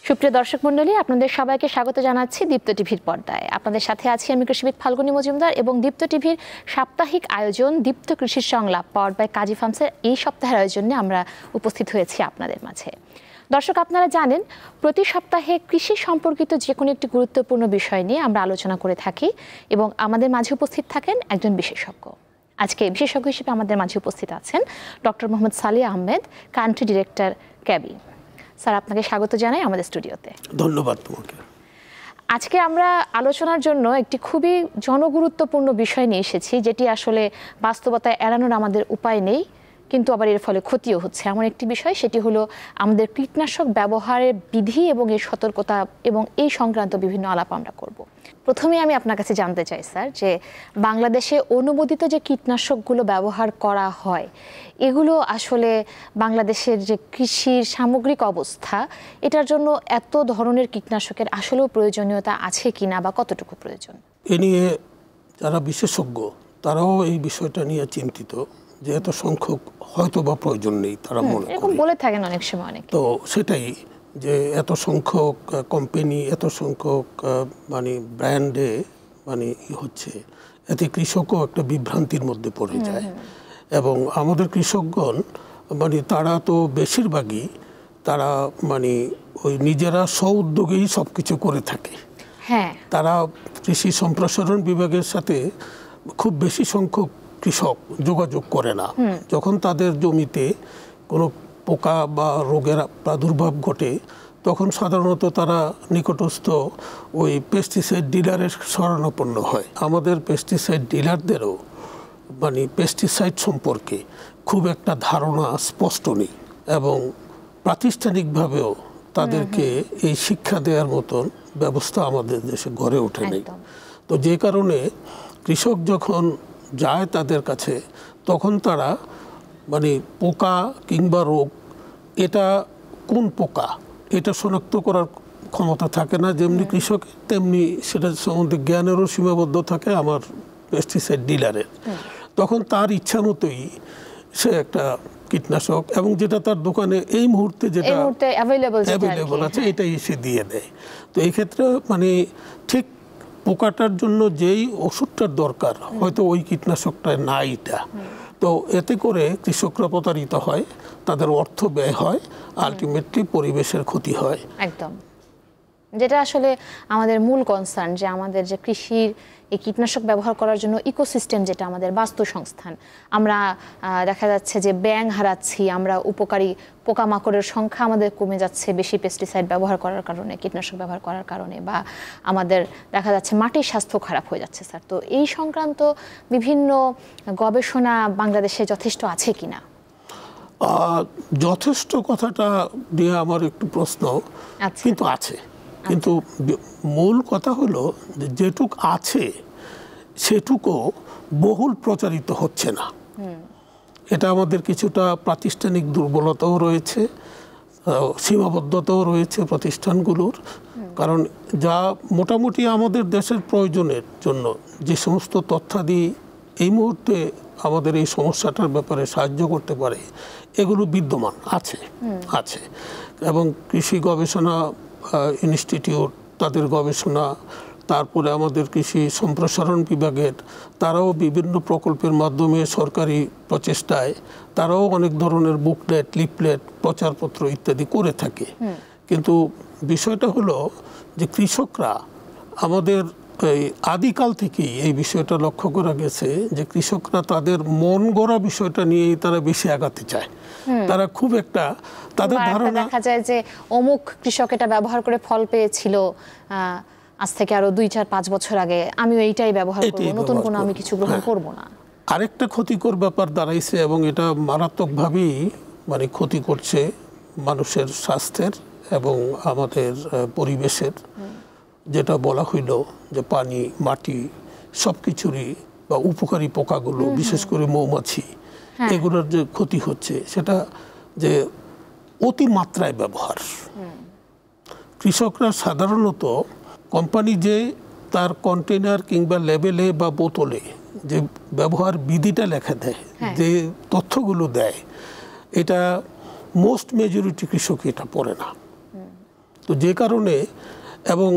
সুপ্রিয় দর্শক মণ্ডলী, আপনাদের সবাইকে স্বাগত জানাচ্ছি দীপ্ত টিভির পর্দায়। আপনাদের সাথে আছি আমি কৃষিবিদ ফাল্গুনী মজুমদার এবং দীপ্ত টিভির সাপ্তাহিক আয়োজন দীপ্ত কৃষির সংলাপ পাওয়ার্ড বাই কাজী ফার্মসের এই সপ্তাহের আয়োজনে আমরা উপস্থিত হয়েছি আপনাদের মাঝে। দর্শক, আপনারা জানেন প্রতি সপ্তাহে কৃষি সম্পর্কিত যে কোনো একটি গুরুত্বপূর্ণ বিষয় নিয়ে আমরা আলোচনা করে থাকি এবং আমাদের মাঝে উপস্থিত থাকেন একজন বিশেষজ্ঞ। আজকে বিশেষজ্ঞ হিসেবে আমাদের মাঝে উপস্থিত আছেন doctor Mohammad Saleh Ahmed, country director ক্যাবি। স্যার, আপনাকে স্বাগত জানাই আমাদের স্টুডিওতে। ধন্যবাদ তোমাকে। আজকে আমরা আলোচনার জন্য একটি খুবই জনগুরুত্বপূর্ণ বিষয় নিয়ে এসেছি, যেটি আসলে বাস্তবতায় এড়ানোর আমাদের উপায় নেই, কিন্তু আবার এর ফলে ক্ষতিও হচ্ছে। এমন একটি বিষয়, সেটি হলো আমাদের কীটনাশক ব্যবহারের বিধি এবং এর সতর্কতা এবং এই সংক্রান্ত বিভিন্ন আলাপ আমরা করব। প্রথমে আমি আপনার কাছে জানতে চাই স্যার, যে বাংলাদেশে অনুমোদিত যে কীটনাশকগুলো ব্যবহার করা হয় এগুলো আসলে বাংলাদেশের যে কৃষির সামগ্রিক অবস্থা, এটার জন্য এত ধরনের কীটনাশকের আসলেও প্রয়োজনীয়তা আছে কিনা বা কতটুকু প্রয়োজন? এ নিয়ে যারা বিশেষজ্ঞ তারাও এই বিষয়টা নিয়ে চিন্তিত যে এত সংখ্যক হয়তো বা প্রয়োজন নেই, তারা মনে করে বলে থাকেন অনেক সময় অনেক। তো সেটাই যে এত সংখ্যক কোম্পানি, এত সংখ্যক মানে ব্র্যান্ডে মানে হচ্ছে, এতে কৃষকও একটা বিভ্রান্তির মধ্যে পড়ে যায়। এবং আমাদের কৃষকগণ মানে তারা তো বেশিরভাগই তারা মানে ওই নিজেরা স্ব-উদ্যোগেই সব কিছু করে থাকে। হ্যাঁ, তারা কৃষি সম্প্রসারণ বিভাগের সাথে খুব বেশি সংখ্যক কৃষক যোগাযোগ করে না। যখন তাদের জমিতে কোনো পোকা বা রোগের প্রাদুর্ভাব ঘটে তখন সাধারণত তারা নিকটস্থ ওই পেস্টিসাইড ডিলারের শরণাপন্ন হয়। আমাদের পেস্টিসাইড ডিলারদেরও মানে পেস্টিসাইড সম্পর্কে খুব একটা ধারণা স্পষ্ট নেই এবং প্রাতিষ্ঠানিকভাবেও তাদেরকে এই শিক্ষা দেওয়ার মতন ব্যবস্থা আমাদের দেশে গড়ে ওঠে নেই। তো যে কারণে কৃষক যখন যায় তাদের কাছে তখন তারা মানে পোকা কিংবা রোগ, এটা কোন পোকা এটা শনাক্ত করার ক্ষমতা থাকে না। যেমনি কৃষক তেমনি সেটা সম্বন্ধে জ্ঞানেরও সীমাবদ্ধ থাকে আমার পেস্টিসাইড ডিলারের। তখন তার ইচ্ছা মতোই সে একটা কীটনাশক এবং যেটা তার দোকানে এই মুহূর্তে যেটা অ্যাভেলেবল আছে এটাই সে দিয়ে দেয়। তো এই ক্ষেত্রে মানে ঠিক পোকাটার জন্য যেই ওষুধটার দরকার হয়তো ওই কীটনাশকটা না এটা। তো এতে করে কৃষকরা প্রতারিত হয়, তাদের অর্থ ব্যয় হয়, আলটিমেটলি পরিবেশের ক্ষতি হয়। একদম, যেটা আসলে আমাদের মূল কনসার্ন, যে আমাদের যে কৃষির এই কীটনাশক ব্যবহার করার জন্য ইকোসিস্টেম, যেটা আমাদের বাস্তুসংস্থান, আমরা দেখা যাচ্ছে যে ব্যাঙ হারাচ্ছি, আমরা উপকারী পোকামাকড়ের সংখ্যা আমাদের কমে যাচ্ছে বেশি পেস্টিসাইড ব্যবহার করার কারণে, কীটনাশক ব্যবহার করার কারণে, বা আমাদের দেখা যাচ্ছে মাটির স্বাস্থ্য খারাপ হয়ে যাচ্ছে স্যার। তো এই সংক্রান্ত বিভিন্ন গবেষণা বাংলাদেশে যথেষ্ট আছে কিনা? যথেষ্ট কথাটা নিয়ে আমার একটু প্রশ্ন, কিন্তু আছে। কিন্তু মূল কথা হলো যে যেটুক আছে সেটুকু বহুল প্রচারিত হচ্ছে না। এটা আমাদের কিছুটা প্রাতিষ্ঠানিক দুর্বলতাও রয়েছে, সীমাবদ্ধতাও রয়েছে প্রতিষ্ঠানগুলোর। কারণ যা মোটামুটি আমাদের দেশের প্রয়োজনের জন্য যে সমস্ত তথ্যাদি এই মুহূর্তে আমাদের এই সমস্যাটার ব্যাপারে সাহায্য করতে পারে এগুলো বিদ্যমান আছে এবং কৃষি গবেষণা ইনস্টিটিউট তাদের গবেষণা, তারপরে আমাদের কৃষি সম্প্রসারণ বিভাগের তারাও বিভিন্ন প্রকল্পের মাধ্যমে সরকারি প্রচেষ্টায় তারাও অনেক ধরনের বুকলেট, লিফলেট, প্রচারপত্র ইত্যাদি করে থাকে। কিন্তু বিষয়টা হলো যে কৃষকরা আমাদের এই আদিকাল থেকেই এই বিষয়টা লক্ষ্য করা গেছে যে কৃষকরা তাদের মন গড়া বিষয়টা নিয়েই তারা বেশি আগাতে চায়। তারা খুব একটা তাদের ধারণা, দেখা যায় যে অমুক কৃষক এটা ব্যবহার করে ফল পেয়েছিল আজ থেকে আরো 2-4-5 বছর আগে, আমিও এইটাই ব্যবহার করব, নতুন কোনো আমি কিছু গ্রহণ করব না। আরেকটা ক্ষতিকর ব্যাপার দাঁড়াইছে এবং এটা মারাত্মকভাবেই মানে ক্ষতি করছে মানুষের স্বাস্থ্যের এবং আমাদের পরিবেশের, যেটা বলা হইল যে পানি, মাটি সব কিছুরই বা উপকারী পোকাগুলো, বিশেষ করে মৌমাছি, এগুলোর যে ক্ষতি হচ্ছে সেটা যে অতিমাত্রায় ব্যবহার। কৃষকরা সাধারণত কোম্পানি যে তার কন্টেনার কিংবা লেবেলে বা বোতলে যে ব্যবহার বিধিটা লেখা দেয়, যে তথ্যগুলো দেয়, এটা মোস্ট মেজরিটি কৃষক এটা পড়ে না। তো যে কারণে এবং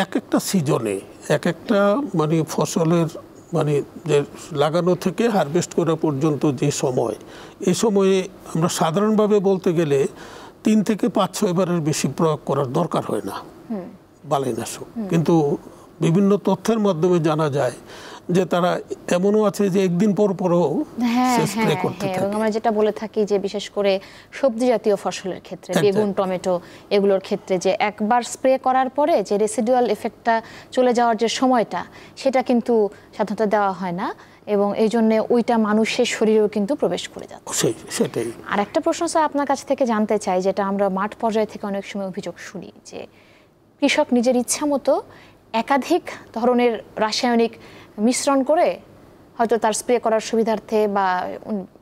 এক একটা সিজনে এক একটা মানে ফসলের মানে যে লাগানো থেকে হারভেস্ট করা পর্যন্ত যে সময়, এই সময়ে আমরা সাধারণভাবে বলতে গেলে 3 থেকে 5-6 বারের বেশি প্রয়োগ করার দরকার হয় না বালাইনাশক। কিন্তু বিভিন্ন তথ্যের মাধ্যমে জানা যায় যে তারা এমনও আছে যে একদিন পর পরও স্প্রে করতে থাকে। এবং আমরা যেটা বলে থাকি যে বিশেষ করে সবজি জাতীয় ফসলের ক্ষেত্রে, বেগুন, টমেটো এগুলোর ক্ষেত্রে যে একবার স্প্রে করার পরে যে রেসিডুয়াল এফেক্টটা চলে যাওয়ার যে সময়টা, সেটা কিন্তু সাধারণত দেওয়া হয় না এবং এই জন্য ওইটা মানুষের শরীরেও কিন্তু প্রবেশ করে যাচ্ছে। সেটাই। আর একটা প্রশ্ন স্যার আপনার কাছ থেকে জানতে চাই, যেটা আমরা মাঠ পর্যায় থেকে অনেক সময় অভিযোগ শুনি যে কৃষক নিজের ইচ্ছা মতো একাধিক ধরনের রাসায়নিক মিশ্রণ করে হয়তো তার স্প্রে করার সুবিধার্থে বা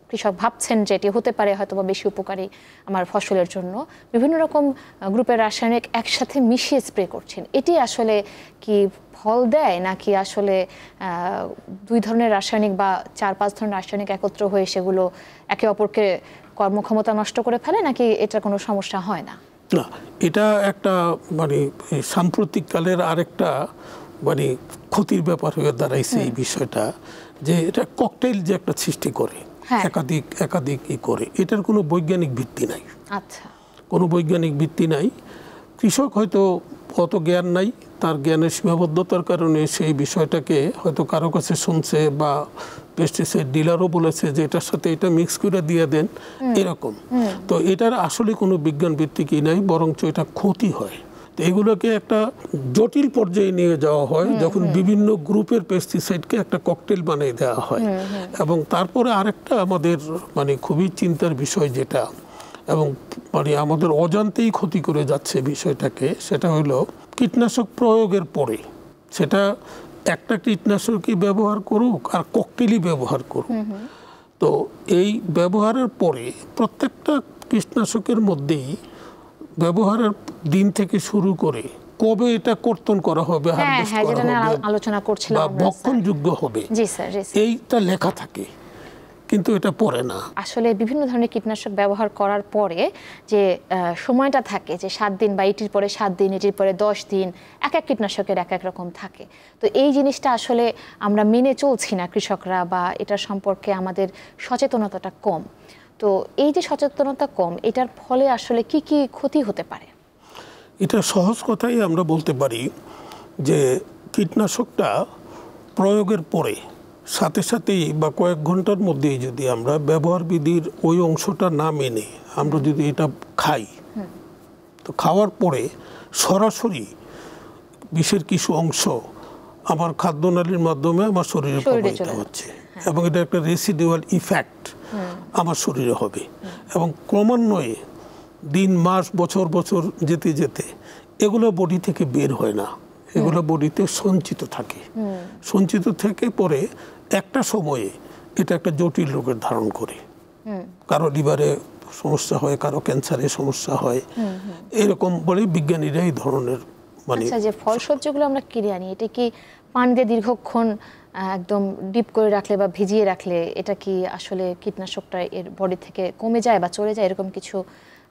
কৃষক ভাবছেন যে এটি হতে পারে হয়তো বা বেশি উপকারী আমার ফসলের জন্য, বিভিন্ন রকম গ্রুপের রাসায়নিক একসাথে মিশিয়ে স্প্রে করছেন। এটি আসলে কি ফল দেয় নাকি আসলে 2 ধরনের রাসায়নিক বা 4-5 ধরনের রাসায়নিক একত্র হয়ে সেগুলো একে অপরকে কর্মক্ষমতা নষ্ট করে ফেলে, নাকি এটা কোনো সমস্যা হয় না? না, এটা একটা মানে সাম্প্রতিককালের আরেকটা মানে ক্ষতির ব্যাপার হয়ে দাঁড়াইছে এই বিষয়টা, যে এটা ককটেইল যে একটা সৃষ্টি করে, একাধিক করে, এটার কোনো বৈজ্ঞানিক ভিত্তি নাই। আচ্ছা, কোনো বৈজ্ঞানিক ভিত্তি নাই। কৃষক হয়তো অত জ্ঞান নাই, তার জ্ঞানের সীমাবদ্ধতার কারণে সেই বিষয়টাকে হয়তো কারো কাছে শুনছে বা পেস্টিসাইড ডিলারও বলেছে যে এটার সাথে এটা মিক্স করে দিয়ে দেন, এরকম। তো এটার আসলে কোনো বিজ্ঞান ভিত্তিকই নাই, বরঞ্চ এটা ক্ষতি হয়। তো এগুলোকে একটা জটিল পর্যায়ে নিয়ে যাওয়া হয় যখন বিভিন্ন গ্রুপের পেস্টিসাইডকে একটা ককটেল বানিয়ে দেওয়া হয়। এবং তারপরে আরেকটা আমাদের মানে খুবই চিন্তার বিষয় যেটা, এবং মানে আমাদের অজান্তেই ক্ষতি করে যাচ্ছে বিষয়টাকে, সেটা হলো কীটনাশক প্রয়োগের পরে, সেটা একটা কীটনাশকই ব্যবহার করুক আর ককটেলই ব্যবহার করুক, তো এই ব্যবহারের পরে প্রত্যেকটা কীটনাশকের মধ্যেই ব্যবহারের দিন থেকে শুরু করে কবে এটা কর্তন করা হবে, হারভেস্ট করা হবে, আলোচনা করছিলাম বা ভক্ষণযোগ্য হবে, এইটা লেখা থাকে, কিন্তু এটা পড়ে না। আসলে বিভিন্ন ধরনের কীটনাশক ব্যবহার করার পরে যে সময়টা থাকে, যে 7 দিন বা এটির পরে 7 দিন, এটির পরে 10 দিন, এক এক কীটনাশকের এক এক রকম থাকে। তো এই জিনিসটা আসলে আমরা মেনে চলছি না কৃষকরা, বা এটা সম্পর্কে আমাদের সচেতনতাটা কম। তো এই যে সচেতনতা কম, এটার ফলে আসলে কি কি ক্ষতি হতে পারে? এটা সহজ কথাই আমরা বলতে পারি যে কীটনাশকটা প্রয়োগের পরে সাথে সাথেই বা কয়েক ঘন্টার মধ্যেই যদি আমরা ব্যবহার বিধির ওই অংশটা না মেনে আমরা যদি এটা খাই, তো খাওয়ার পরে সরাসরি বিষের কিছু অংশ আমার খাদ্যনালীর মাধ্যমে আমার শরীরে প্রবাহিত হচ্ছে, এবং এটা একটা রেসিডুয়াল ইফেক্ট আমার শরীরে হবে, এবং ক্রমান্বয়ে দিন, মাস, বছর যেতে যেতে এগুলো বডি থেকে বের হয় না, এগুলো বডিতে সঞ্চিত থাকে। সঞ্চিত থেকে পরে একটা সময়ে এটা একটা জটিল রোগের ধারণ করে, কারো লিভারে সমস্যা হয়, কারো ক্যান্সারে সমস্যা হয়, এরকম বলে বিজ্ঞানীরা এই ধরনের মানে। আচ্ছা, যে ফল সবজিগুলো আমরা কিনে আনি, এটা কি পানি দিয়ে দীর্ঘক্ষণ একদম ডিপ করে রাখলে বা ভিজিয়ে রাখলে এটা কি আসলে কীটনাশকটা এর বডি থেকে কমে যায় বা চলে যায়, এরকম কিছু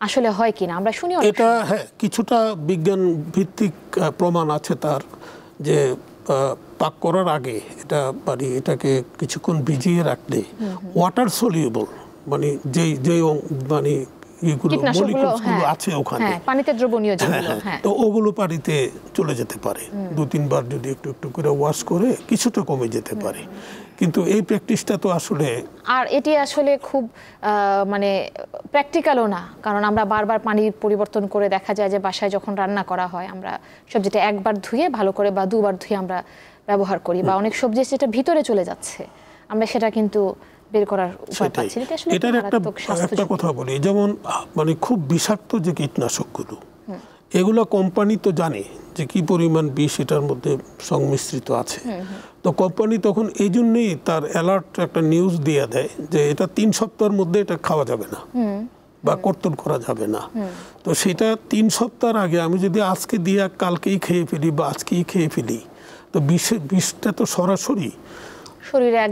আসলে হয় কিনা? আমরা শুনি এটা, হ্যাঁ, কিছুটা বিজ্ঞান ভিত্তিক প্রমাণ আছে তার, যে পাক করার আগে এটা মানে এটাকে কিছুক্ষণ ভিজিয়ে রাখলে ওয়াটার সলিউবল মানে যেই মানে এইগুলো মলিকুলসগুলো আছে ওখানে, পানিতে দ্রবণীয় যেগুলো, তো ওগুলো পানিতে চলে যেতে পারে। 2-3 বার যদি একটু করে ওয়াশ করে কিছুটা কমে যেতে পারে। কিন্তু এই প্র্যাকটিসটা তো আসলে, আর এটি আসলে খুব মানে প্র্যাকটিক্যালও না, কারণ আমরা বারবার পানি পরিবর্তন করে দেখা যায় যে বাসায় যখন রান্না করা হয় আমরা সবজিটা একবার ধুয়ে ভালো করে বা 2 বার ধুয়ে আমরা ব্যবহার করি, বা অনেক সবজি যেটা ভিতরে চলে যাচ্ছে আমরা সেটা কিন্তু বের করার উপায় পাচ্ছি। এটার একটা কথা বলি, যেমন মানে খুব বিষাক্ত যে কীটনাশকগুলো, এগুলো কোম্পানি তো জানে যে কি পরিমাণ বিষ এটার মধ্যে সংমিশ্রিত আছে, তো কোম্পানি তখন এই জন্যই তার অ্যালার্ট একটা নিউজ দিয়ে দেয় যে এটা 3 সপ্তাহের মধ্যে এটা খাওয়া যাবে না বা কর্তন করা যাবে না। তো সেটা 3 সপ্তাহের আগে আমি যদি আজকে দিয়ে কালকেই খেয়ে ফেলি বা আজকেই খেয়ে ফেলি, তো বিষটা তো সরাসরি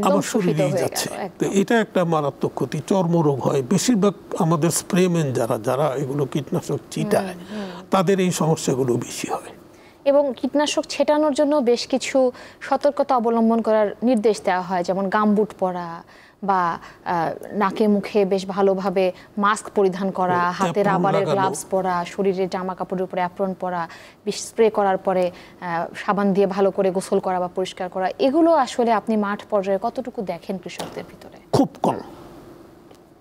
আমার শরীরেই যাচ্ছে। তো এটা একটা মারাত্মক ক্ষতি, চর্মরোগ হয়। বেশিরভাগ আমাদের স্প্রেম্যান যারা এগুলো কীটনাশক চিটায়, তাদের এই সমস্যাগুলো বেশি হয়। এবং কীটনাশক ছেটানোর জন্য বেশ কিছু সতর্কতা অবলম্বন করার নির্দেশ দেওয়া হয়, যেমন গামবুট পরা বা নাকে মুখে বেশ ভালোভাবে মাস্ক পরিধান করা, হাতে রাবারের গ্লাভস পরা, শরীরে জামা কাপড়ের উপরে অ্যাপ্রন পরা, স্প্রে করার পরে সাবান দিয়ে ভালো করে গোসল করা বা পরিষ্কার করা। এগুলো আসলে আপনি মাঠ পর্যায়ে কতটুকু দেখেন কৃষকদের ভিতরে? খুব কম,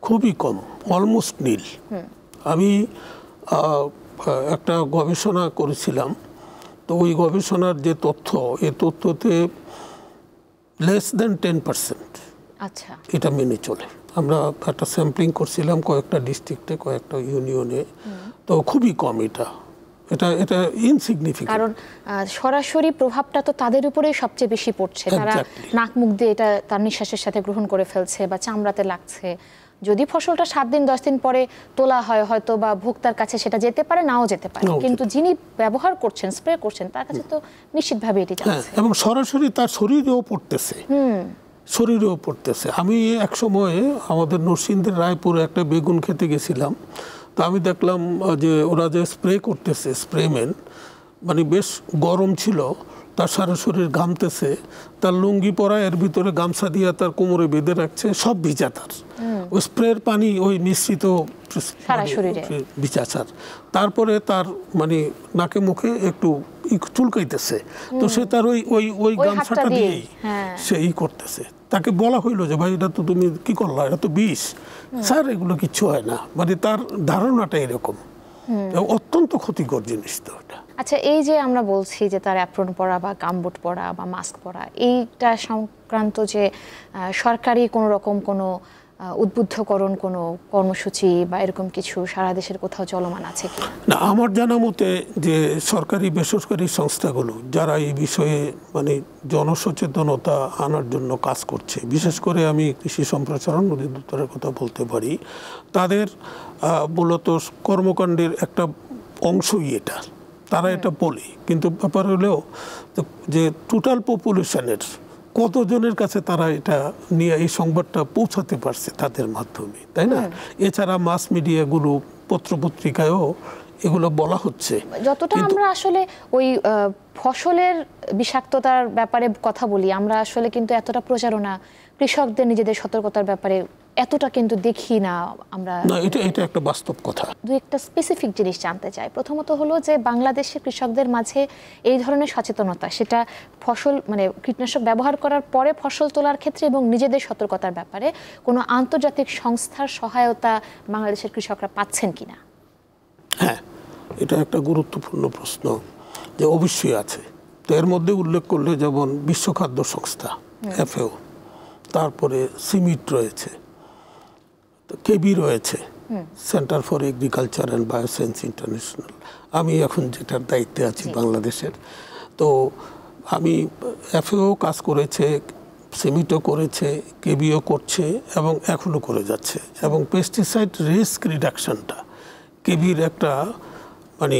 খুবই কম, অলমোস্ট নীল। আমি একটা গবেষণা করেছিলাম, তো ওই গবেষণার যে তথ্য, এই তথ্যতে লেস দেন 10% আচ্ছা এটা মেনে চলে। আমরা একটা স্যাম্পলিং করছিলাম কয়েকটা ডিস্ট্রিক্টে, কয়েকটা ইউনিয়নে, তো খুবই কম এটা এটা ইনসিগনিফিকেন্ট। কারণ সরাসরি প্রভাবটা তো তাদের উপরেই সবচেয়ে বেশি পড়ছে। তারা নাক মুখ দিয়ে এটা তার নিঃশ্বাসের সাথে গ্রহণ করে ফেলছে বা চামড়াতে লাগছে। যদি ফসলটা 7 দিন 10 দিন পরে তোলা হয়, হয়তো বা ভোক্তার কাছে সেটা যেতে পারে, নাও যেতে পারে, কিন্তু যিনি ব্যবহার করছেন, স্প্রে করছেন, তার কাছে তো নিশ্চিতভাবে এটি যাচ্ছে এবং সরাসরি তার শরীরেও পড়তেছে, শরীরেও পড়তেছে। আমি এক সময় আমাদের নরসিংদীর রায়পুরে একটা বেগুন খেতে গেছিলাম, তো আমি দেখলাম যে ওরা যে স্প্রে করতেছে, স্প্রেম্যান মানে বেশ গরম ছিল, তার সারা শরীর ঘামতেছে, তার লুঙ্গি পরা, এর ভিতরে গামছা দিয়ে তার কোমরে বেঁধে রাখছে, সব ভিজা তার। ওই স্প্রের পানি ওই মিশ্রিত ভিজাচার, তারপরে তার মানে নাকে মুখে একটু চুলকাইতেছে, তো সে তার ওই গামছাটা দিয়েই সে করতেছে। তাকে বলা হইলো যে ভাই এটা তো তুমি কি করলা, এটা তো বিষ। স্যার এগুলো কিচ্ছু হয় না, মানে তার ধারণাটা এরকম, অত্যন্ত ক্ষতিকর জিনিস তো এটা। আচ্ছা, এই যে আমরা বলছি যে তার অ্যাপ্রন পরা বা গামবুট পরা বা মাস্ক পরা, এইটা সংক্রান্ত যে সরকারি কোনো রকম কোনো উদ্বুদ্ধকরণ কোনো কর্মসূচি বা এরকম কিছু সারা দেশের কোথাও চলমান আছে কি না? আমার জানা মতে যে সরকারি বেসরকারি সংস্থাগুলো যারা এই বিষয়ে মানে জনসচেতনতা আনার জন্য কাজ করছে, বিশেষ করে আমি কৃষি সম্প্রসারণ অধিদপ্তরের কথা বলতে পারি, তাদের মূলত কর্মকাণ্ডের একটা অংশই এটা। তারা এটা বলে, কিন্তু ব্যাপার হলেও যে টোটাল পপুলেশনের কতজনের কাছে তারা এটা নিয়ে এই সংবাদটা পৌঁছাতে পারছে তাদের মাধ্যমে, তাই না? এছাড়া মাস মিডিয়াগুলো, পত্রপত্রিকায়ও এগুলো বলা হচ্ছে। যতটা আমরা আসলে ওই ফসলের বিষাক্ততার ব্যাপারে কথা বলি, আমরা আসলে কিন্তু এতটা প্রচারণা কৃষকদের নিজেদের সতর্কতার ব্যাপারে এতটা কিন্তু দেখি না আমরা। না, এটা একটা বাস্তব কথা। দু একটা স্পেসিফিক জিনিস জানতে চাই। প্রথমত হলো যে বাংলাদেশের কৃষকদের মাঝে এই ধরনের সচেতনতা, সেটা ফসল মানে কীটনাশক ব্যবহার করার পরে ফসল তোলার ক্ষেত্রে এবং নিজেদের সতর্কতার ব্যাপারে কোনো আন্তর্জাতিক সংস্থার সহায়তা বাংলাদেশের কৃষকরা পাচ্ছেন কিনা? হ্যাঁ, এটা একটা গুরুত্বপূর্ণ প্রশ্ন, যে অবশ্যই আছে। তো এর মধ্যে উল্লেখ করলে যেমন বিশ্ব খাদ্য সংস্থা FAO, তারপরে সিমিট রয়েছে, কেবি রয়েছে, centre for agriculture and bioscience international. আমি এখন যেটার দায়িত্বে আছি বাংলাদেশের, তো আমি FAO কাজ করেছে, সিমিটও করেছে, কেবিও করছে এবং এখনও করে যাচ্ছে। এবং পেস্টিসাইড রিস্ক রিডাকশনটা কেবির একটা মানে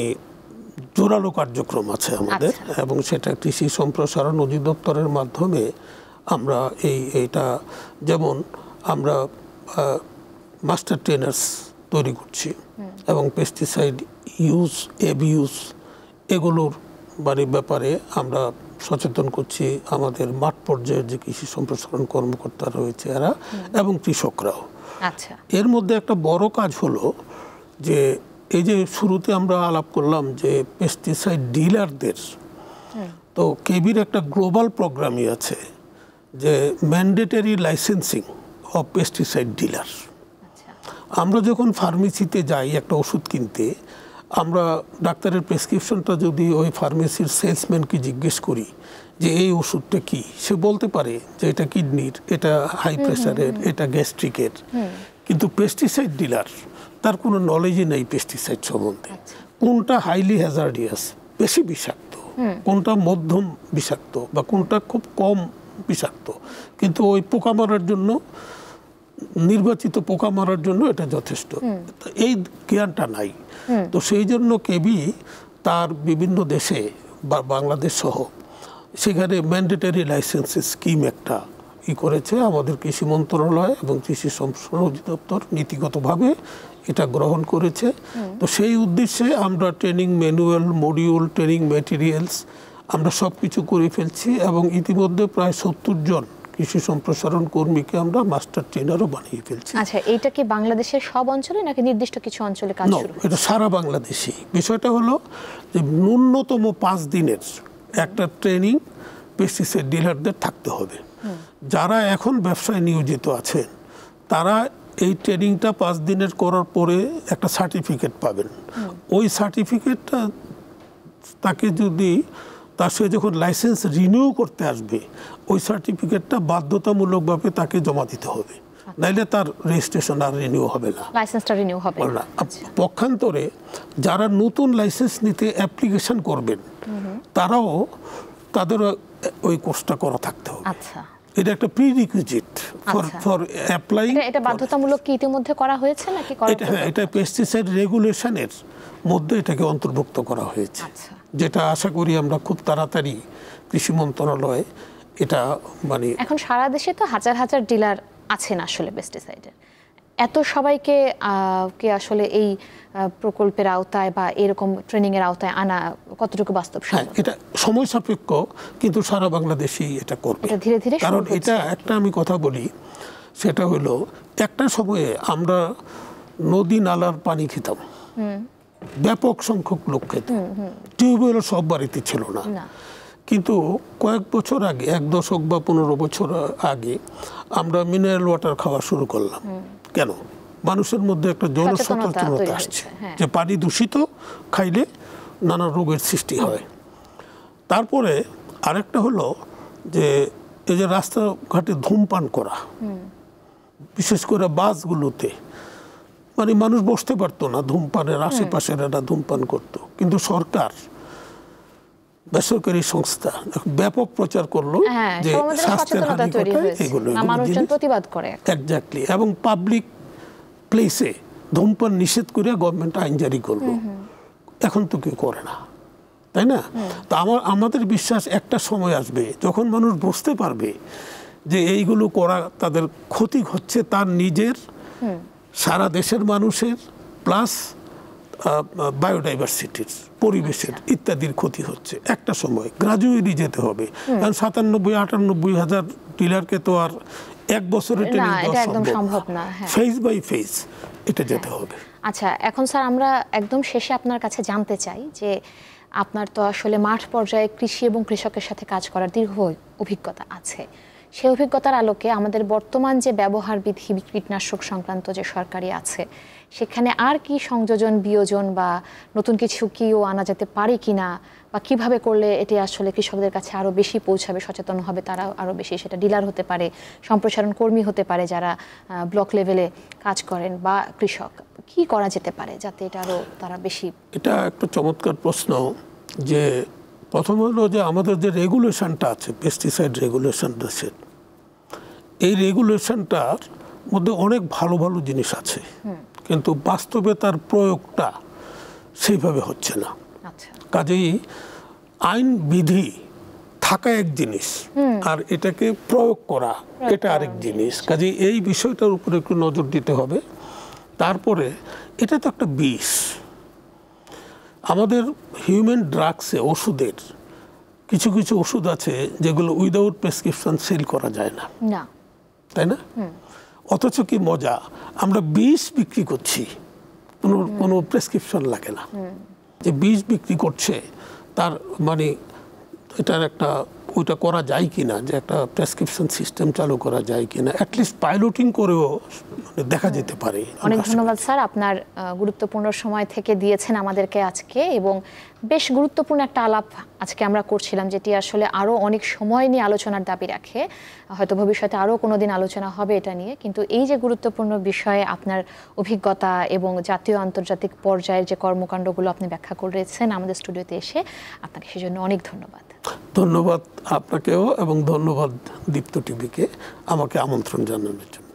জোরালো কার্যক্রম আছে আমাদের, এবং সেটা কৃষি সম্প্রসারণ অধিদপ্তরের মাধ্যমে আমরা এইটা, যেমন আমরা মাস্টার ট্রেনার্স তৈরি করছি এবং পেস্টিসাইড ইউজ, অ্যাবিউজ এগুলোর মানে ব্যাপারে আমরা সচেতন করছি আমাদের মাঠ পর্যায়ের যে কৃষি সম্প্রসারণ কর্মকর্তা রয়েছে এরা এবং কৃষকরাও। আচ্ছা, এর মধ্যে একটা বড় কাজ হলো যে এই যে শুরুতে আমরা আলাপ করলাম যে পেস্টিসাইড ডিলারদের, তো কেবির একটা গ্লোবাল প্রোগ্রামই আছে যে mandatory licensing of pesticide dealer. আমরা যখন ফার্মেসিতে যাই একটা ওষুধ কিনতে, আমরা ডাক্তারের প্রেসক্রিপশনটা যদি ওই ফার্মেসির সেলসম্যানকে জিজ্ঞেস করি যে এই ওষুধটা কি, সে বলতে পারে যে এটা কিডনির, এটা হাই প্রেশারের, এটা গ্যাস্ট্রিকের, কিন্তু পেস্টিসাইড ডিলার তার কোনো নলেজই নেই পেস্টিসাইড সম্বন্ধে। কোনটা হাইলি হ্যাজার্ডিয়াস, বেশি বিষাক্ত, কোনটা মধ্যম বিষাক্ত বা কোনটা খুব কম বিষাক্ত, কিন্তু ওই পোকা মারার জন্য, নির্বাচিত পোকা মারার জন্য এটা যথেষ্ট, এই জ্ঞানটা নাই। তো সেই জন্য কেবি তার বিভিন্ন দেশে বা বাংলাদেশ সহ সেখানে ম্যান্ডেটরি লাইসেন্স স্কিম একটা করেছে আমাদের কৃষি মন্ত্রণালয় এবং কৃষি সম্প্রসারণ অধিদপ্তর নীতিগতভাবে এটা গ্রহণ করেছে। তো সেই উদ্দেশ্যে আমরা training manual, module, training materials আমরা সব কিছু করে ফেলছি এবং ইতিমধ্যে প্রায় 70 জন কৃষি সম্প্রসারণ কর্মীকে আমরা মাস্টার ট্রেনারও বানিয়ে ফেলছি। আচ্ছা, এইটা কি বাংলাদেশের সব অঞ্চলে নাকি নির্দিষ্ট কিছু অঞ্চলে কাজ শুরু হয়েছে? এটা সারা বাংলাদেশি। বিষয়টা হলো যে ন্যূনতম 5 দিনের একটা ট্রেনিং পেস্টিসাইড ডিলারদের থাকতে হবে। যারা এখন ব্যবসায় নিয়োজিত আছেন তারা এই ট্রেনিংটা 5 দিনের করার পরে একটা সার্টিফিকেট পাবেন। ওই সার্টিফিকেটটা তাকে যদি সে যখন লাইসেন্স রিনিউ করতে আসবে ওই সার্টিফিকেটটা বাধ্যতামূলকভাবে তাকে জমা দিতে হবে, নাইলে তার রেজিস্ট্রেশন আর রিনিউ হবে না, লাইসেন্সটা রিনিউ হবে না। পক্ষান্তরে যারা নতুন লাইসেন্স নিতে অ্যাপ্লিকেশন করবেন তারাও তাদের ওই কোর্সটা করা থাকতে হবে। আচ্ছা, এটা একটা প্রিরিকুইজিট ফর অ্যাপ্লাইং। এটা বাধ্যতামূলক কি ইতিমধ্যে করা হয়েছে নাকি? এটা পেস্টিসাইড রেগুলেশনের মধ্যে এটাকে অন্তর্ভুক্ত করা হয়েছে, যেটা আশা করি আমরা খুব তাড়াতাড়ি কৃষি মন্ত্রণালয় এটা মানে। এখন সারা দেশে তো হাজার হাজার ডিলার আছেন আসলে পেস্টিসাইডের, এত সবাইকে কি আসলে এই প্রকল্পের আওতায় বা এরকম ট্রেনিং এর আওতায় আনা কতটুকু বাস্তব? এটা সময় সাপেক্ষ, কিন্তু সারা বাংলাদেশই এটা করবে ধীরে ধীরে। কারণ এটা একটা আমি কথা বলি, সেটা হলো একটা সময়ে আমরা নদী নালার পানি খেতাম, ব্যাপক সংখ্যক লোক খেত, টিউবওয়েল সব বাড়িতে ছিল না। কিন্তু কয়েক বছর আগে, 1 দশক বা 15 বছর আগে আমরা মিনারেল ওয়াটার খাওয়া শুরু করলাম। কেন? মানুষের মধ্যে একটা জনসচেতনতা আসছে যে পানি দূষিত খাইলে নানা রোগের সৃষ্টি হয়। তারপরে আরেকটা হলো যে এই যে রাস্তাঘাটে ধূমপান করা, বিশেষ করে বাসগুলোতে, মানে মানুষ বসতে পারতো না, ধূমপানের আশেপাশের একটা ধূমপান করতো, কিন্তু সরকার বেসরকারি সংস্থা ব্যাপক প্রচার করলো যে স্বাস্থ্যের হানি ঘটায় এগুলো প্রতিবাদ করে এক্স্যাক্টলি, এবং পাবলিক প্লেসে ধূমপান নিষেধ করে গভর্নমেন্ট আইন জারি করলো। এখন তো কেউ করে না, তাই না? তো আমাদের বিশ্বাস একটা সময় আসবে যখন মানুষ বুঝতে পারবে যে এইগুলো করা তাদের ক্ষতি হচ্ছে, তার নিজের, সারা দেশের মানুষের, প্লাস বায়োডাইভার্সিটির, পরিবেশের ইত্যাদির ক্ষতি হচ্ছে। একটা সময় গ্রাজুয়ালি যেতে হবে, কারণ 97-98 হাজার ডিলারকে তো আর 1 বছরে ট্রেনিং দেওয়া সম্ভব না। ফেজ বাই ফেজ এটা যেতে হবে। আচ্ছা, এখন স্যার আমরা একদম শেষে আপনার কাছে জানতে চাই যে আপনার তো আসলে মাঠ পর্যায়ে কৃষি এবং কৃষকের সাথে কাজ করার দীর্ঘ অভিজ্ঞতা আছে। সেই অভিজ্ঞতার আলোকে আমাদের বর্তমান যে ব্যবহার বিধি কীটনাশক সংক্রান্ত যে সরকারি আছে, সেখানে আর কি সংযোজন, বিয়োজন বা নতুন কিছু কিও আনা যেতে পারে কিনা, বা কিভাবে করলে এটি আসলে কৃষকদের কাছে আরো বেশি পৌঁছাবে, সচেতন হবে তারা আরো বেশি, সেটা ডিলার হতে পারে, সম্প্রসারণ কর্মী হতে পারে যারা ব্লক লেভেলে কাজ করেন, বা কৃষক, কি করা যেতে পারে যাতে এটা আরো তারা বেশি? এটা একটা চমৎকার প্রশ্ন। যে প্রথম হলো যে আমাদের যে রেগুলেশনটা আছে, পেস্টিসাইড রেগুলেশন আছে, এই রেগুলেশনটার মধ্যে অনেক ভালো ভালো জিনিস আছে, কিন্তু বাস্তবে তার প্রয়োগটা সেইভাবে হচ্ছে না। কাজেই আইন বিধি থাকা এক জিনিস, আর এটাকে প্রয়োগ করা এটা আরেক জিনিস। কাজেই এই বিষয়টার উপরে একটু নজর দিতে হবে। তারপরে এটা তো একটা বিষ, আমাদের হিউম্যান ড্রাগসে, ওষুধের কিছু কিছু ওষুধ আছে যেগুলো উইদাউট প্রেসক্রিপশন সেল করা যায় না, তাই না? অথচ কি মজা, আমরা বিষ বিক্রি করছি, কোনো প্রেসক্রিপশন লাগে না। যে বিষ বিক্রি করছে তার মানে এটার একটা ওইটা করা যায় কিনা, যে একটা প্রেসক্রিপশন সিস্টেম চালু করা যায় কিনা, অ্যাটলিস্ট পাইলটিং করেও দেখা যেতে পারে। অনেক ধন্যবাদ স্যার, আপনার গুরুত্বপূর্ণ সময় থেকে দিয়েছেন আমাদেরকে আজকে, এবং বেশ গুরুত্বপূর্ণ একটা আলাপ আজকে আমরা করছিলাম, যেটি আসলে আরও অনেক সময় নিয়ে আলোচনার দাবি রাখে। হয়তো ভবিষ্যতে আরও কোনো দিন আলোচনা হবে এটা নিয়ে, কিন্তু এই যে গুরুত্বপূর্ণ বিষয়ে আপনার অভিজ্ঞতা এবং জাতীয় আন্তর্জাতিক পর্যায়ের যে কর্মকাণ্ডগুলো আপনি ব্যাখ্যা করেছেন আমাদের স্টুডিওতে এসে, আপনাকে সেজন্য অনেক ধন্যবাদ। ধন্যবাদ আপনাকেও, এবং ধন্যবাদ দীপ্ত টিভিকে আমাকে আমন্ত্রণ জানানোর জন্য।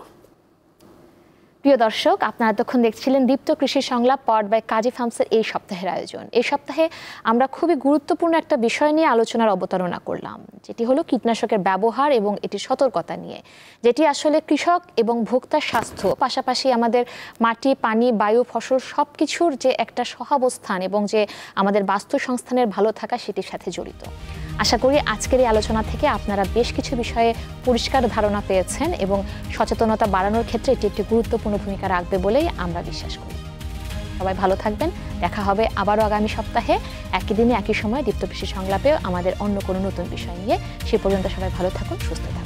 প্রিয় দর্শক, আপনারা এতক্ষণ দেখছিলেন দীপ্ত কৃষি সংলাপ পাওয়ার্ড বাই কাজী ফার্মসের এই সপ্তাহের আয়োজন। এই সপ্তাহে আমরা খুবই গুরুত্বপূর্ণ একটা বিষয় নিয়ে আলোচনার অবতারণা করলাম, যেটি হলো কীটনাশকের ব্যবহার এবং এটির সতর্কতা নিয়ে, যেটি আসলে কৃষক এবং ভোক্তার স্বাস্থ্য, পাশাপাশি আমাদের মাটি, পানি, বায়ু, ফসল সব কিছুর যে একটা সহাবস্থান এবং যে আমাদের বাস্তুসংস্থানের ভালো থাকা সেটির সাথে জড়িত। আশা করি আজকের এই আলোচনা থেকে আপনারা বেশ কিছু বিষয়ে পরিষ্কার ধারণা পেয়েছেন এবং সচেতনতা বাড়ানোর ক্ষেত্রে এটি একটি গুরুত্বপূর্ণ ভূমিকা রাখবে বলেই আমরা বিশ্বাস করি। সবাই ভালো থাকবেন। দেখা হবে আবারও আগামী সপ্তাহে একই দিনে একই সময় দীপ্ত কৃষি সংলাপে আমাদের অন্য কোনো নতুন বিষয় নিয়ে। সে পর্যন্ত সবাই ভালো থাকুন, সুস্থ থাকুন।